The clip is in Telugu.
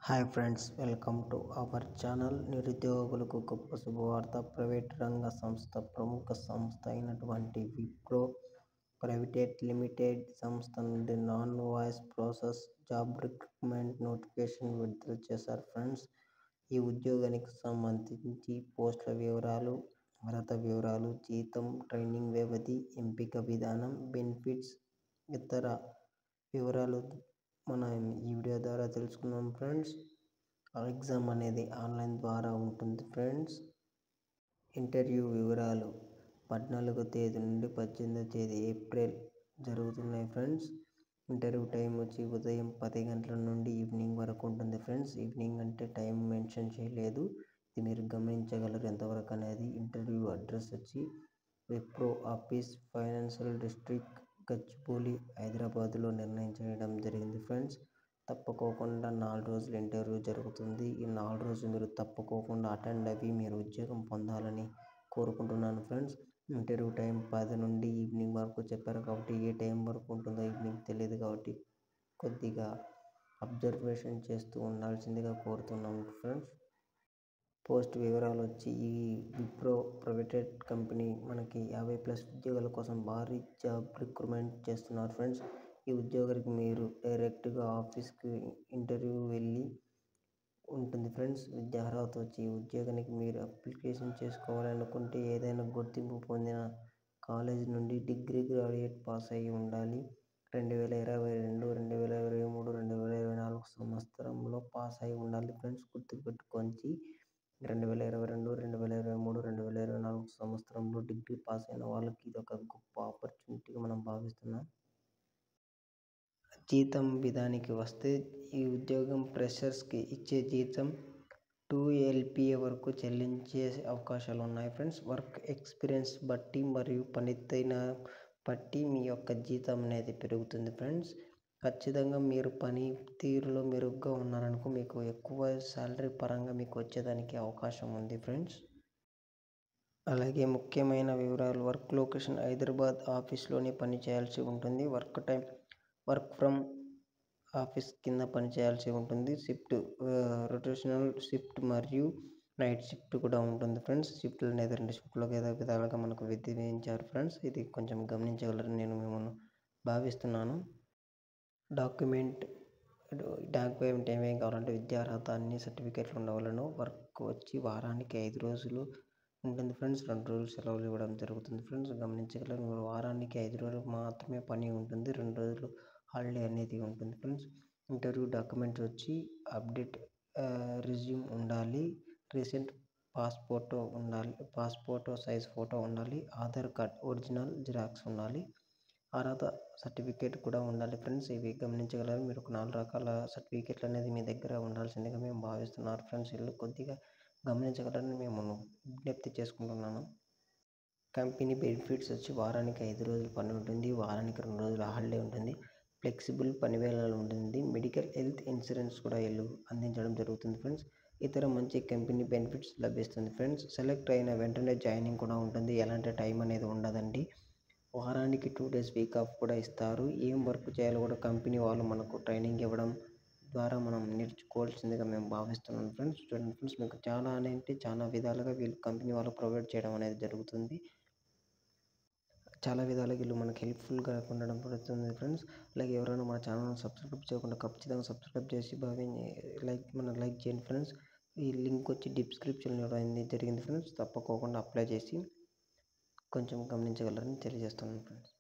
Hi friends, welcome to our channel. నిరుద్యోగులకు గొప్ప శుభవార్త. ప్రైవేట్ రంగ సంస్థ ప్రముఖ సంస్థ అయినటువంటి విప్రో ప్రైవేట్ లిమిటెడ్ సంస్థ నుండి non voice process job recruitment notification విడుదల చేశారు ఫ్రెండ్స్. ఈ ఉద్యోగానికి సంబంధించి పోస్టుల వివరాలు, అర్హత వివరాలు, జీతం, ట్రైనింగ్ వ్యవధి, ఎంపిక విధానం, బెనిఫిట్స్, ఇతర వివరాలు మనం ఈ వీడియో ద్వారా తెలుసుకుందాం ఫ్రెండ్స్. ఎగ్జామ్ అనేది ఆన్లైన్ ద్వారా ఉంటుంది ఫ్రెండ్స్. ఇంటర్వ్యూ వివరాలు 14వ తేదీ నుండి 18వ తేదీ ఏప్రిల్ జరుగుతున్నాయి ఫ్రెండ్స్. ఇంటర్వ్యూ టైం వచ్చి ఉదయం 10 గంటల నుండి ఈవినింగ్ వరకు ఉంటుంది ఫ్రెండ్స్. ఈవినింగ్ అంటే టైం మెన్షన్ చేయలేదు, ఇది మీరు గమనించగలరు ఎంతవరకు అనేది. ఇంటర్వ్యూ అడ్రస్ వచ్చి Wipro office, financial district, Gachibowli, హైదరాబాద్లో నిర్ణయం చేయడం జరిగింది ఫ్రెండ్స్. తప్పకోకుండా 4 రోజులు ఇంటర్వ్యూ జరుగుతుంది. ఈ 4 రోజులు మీరు తప్పకోకుండా అటెండ్ అవ్వి మీరు ఉద్యోగం పొందాలని కోరుకుంటున్నాను ఫ్రెండ్స్. ఇంటర్వ్యూ టైం 10 నుండి ఈవినింగ్ వరకు చెప్పారు కాబట్టి ఏ టైం వరకు ఉంటుందో మీకు తెలియదు కాబట్టి కొద్దిగా అబ్జర్వేషన్ చేస్తూ ఉండాల్సిందిగా కోరుతున్నాను ఫ్రెండ్స్. పోస్ట్ వివరాలు వచ్చి ఈ విప్రో ప్రైవేట్ కంపెనీ మనకి 50+ ఉద్యోగాల కోసం భారీ జాబ్ రిక్రూట్మెంట్ చేస్తున్నారు ఫ్రెండ్స్. ఈ ఉద్యోగానికి మీరు డైరెక్ట్గా ఆఫీస్కి ఇంటర్వ్యూ వెళ్ళి ఉంటుంది ఫ్రెండ్స్. విద్యా అర్హత వచ్చి ఈ ఉద్యోగానికి మీరు అప్లికేషన్ చేసుకోవాలనుకుంటే ఏదైనా గుర్తింపు పొందిన కాలేజ్ నుండి డిగ్రీ గ్రాడ్యుయేట్ పాస్ అయి ఉండాలి. 2022, 2023, 2024 సంవత్సరంలో పాస్ అయి ఉండాలి ఫ్రెండ్స్. గుర్తుపెట్టుకోండి, 2022, 2023, 2024 సంవత్సరంలో డిగ్రీ పాస్ అయిన వాళ్ళకి ఇది ఒక గొప్ప ఆపర్చునిటీగా మనం భావిస్తున్నాం. జీతం విధానానికి వస్తే ఈ ఉద్యోగం ఫ్రెషర్స్కి ఇచ్చే జీతం 2 LPA వరకు చెల్లించే అవకాశాలు ఉన్నాయి ఫ్రెండ్స్. వర్క్ ఎక్స్పీరియన్స్ బట్టి మరియు పనితీరును బట్టి మీ యొక్క జీతం అనేది పెరుగుతుంది ఫ్రెండ్స్. ఖచ్చితంగా మీరు పనితీరులో మెరుగ్గా ఉన్నారనుకో మీకు ఎక్కువ శాలరీ పరంగా మీకు వచ్చేదానికి అవకాశం ఉంది ఫ్రెండ్స్. అలాగే ముఖ్యమైన వివరాలు, వర్క్ లొకేషన్ హైదరాబాద్ ఆఫీస్లోనే పని చేయాల్సి ఉంటుంది. Work time work from office కింద పనిచేయాల్సి ఉంటుంది. షిఫ్ట్ రొటేషనల్ షిఫ్ట్ మరియు నైట్ షిఫ్ట్ కూడా ఉంటుంది ఫ్రెండ్స్. షిఫ్ట్లు అనేది 2 షిఫ్ట్లుగా ఏదో విధాలుగా మనకు విధించారు ఫ్రెండ్స్. ఇది కొంచెం గమనించగలరని నేను మిమ్మల్ని భావిస్తున్నాను. డాక్యుమెంట్ ఏమేమి కావాలంటే విద్యా అర్హత, అన్ని సర్టిఫికేట్లు ఉండవలను. వర్క్ వచ్చి వారానికి 5 రోజులు ఉంటుంది ఫ్రెండ్స్. 2 రోజులు సెలవులు ఇవ్వడం జరుగుతుంది ఫ్రెండ్స్. గమనించగలరు, వారానికి 5 రోజులు మాత్రమే పని ఉంటుంది, 2 రోజులు హాలిడే అనేది ఉంటుంది ఫ్రెండ్స్. ఇంటర్వ్యూ డాక్యుమెంట్స్ వచ్చి అప్డేట్ రెజ్యూమ్ ఉండాలి, రీసెంట్ పాస్పోర్ట్ సైజ్ ఫోటో ఉండాలి, ఆధార్ కార్డ్ ఒరిజినల్ జిరాక్స్ ఉండాలి, అర్హత సర్టిఫికేట్ కూడా ఉండాలి ఫ్రెండ్స్. ఇవి గమనించగలరు. మీరు ఒక 4 రకాల సర్టిఫికేట్లు అనేది మీ దగ్గర ఉండాల్సిందిగా మేము భావిస్తున్నారు ఫ్రెండ్స్. ఇల్లు కొద్దిగా గమనించగలరని మేము విజ్ఞప్తి చేసుకుంటున్నాను. కంపెనీ బెనిఫిట్స్ వచ్చి వారానికి 5 రోజులు పని ఉంటుంది, వారానికి 2 రోజులు హాలిడే ఉంటుంది, ఫ్లెక్సిబుల్ పని వేళలు ఉంటుంది, మెడికల్ హెల్త్ ఇన్సూరెన్స్ కూడా అందించడం జరుగుతుంది ఫ్రెండ్స్. ఇతర మంచి కంపెనీ బెనిఫిట్స్ లభిస్తుంది ఫ్రెండ్స్. సెలెక్ట్ అయిన వెంటనే జాయినింగ్ కూడా ఉంటుంది, ఎలాంటి టైం అనేది ఉండదండి. వారానికి 2 days వీక్ ఆఫ్ కూడా ఇస్తారు. ఏం వర్క్ చేయాలో కూడా కంపెనీ వాళ్ళు మనకు ట్రైనింగ్ ఇవ్వడం ద్వారా మనం నేర్చుకోవాల్సిందిగా మేము భావిస్తున్నాం ఫ్రెండ్స్. చూడండి ఫ్రెండ్స్, మీకు చాలా విధాలుగా వీళ్ళు కంపెనీ వాళ్ళు ప్రొవైడ్ చేయడం అనేది జరుగుతుంది. చాలా విధాలుగా వీళ్ళు మనకు హెల్ప్ఫుల్గా ఉండడం జరుగుతుంది ఫ్రెండ్స్. అలాగే ఎవరైనా మన ఛానల్ సబ్స్క్రైబ్ చేయకుండా ఖచ్చితంగా సబ్స్క్రైబ్ చేసి లైక్ చేయండి ఫ్రెండ్స్. ఈ లింక్ వచ్చి డిస్క్రిప్షన్లో ఇవ్వడం జరిగింది ఫ్రెండ్స్. తప్పకోకుండా అప్లై చేసి కొంచెం గమనించగలరని తెలియజేస్తున్నాను ఫ్రెండ్స్.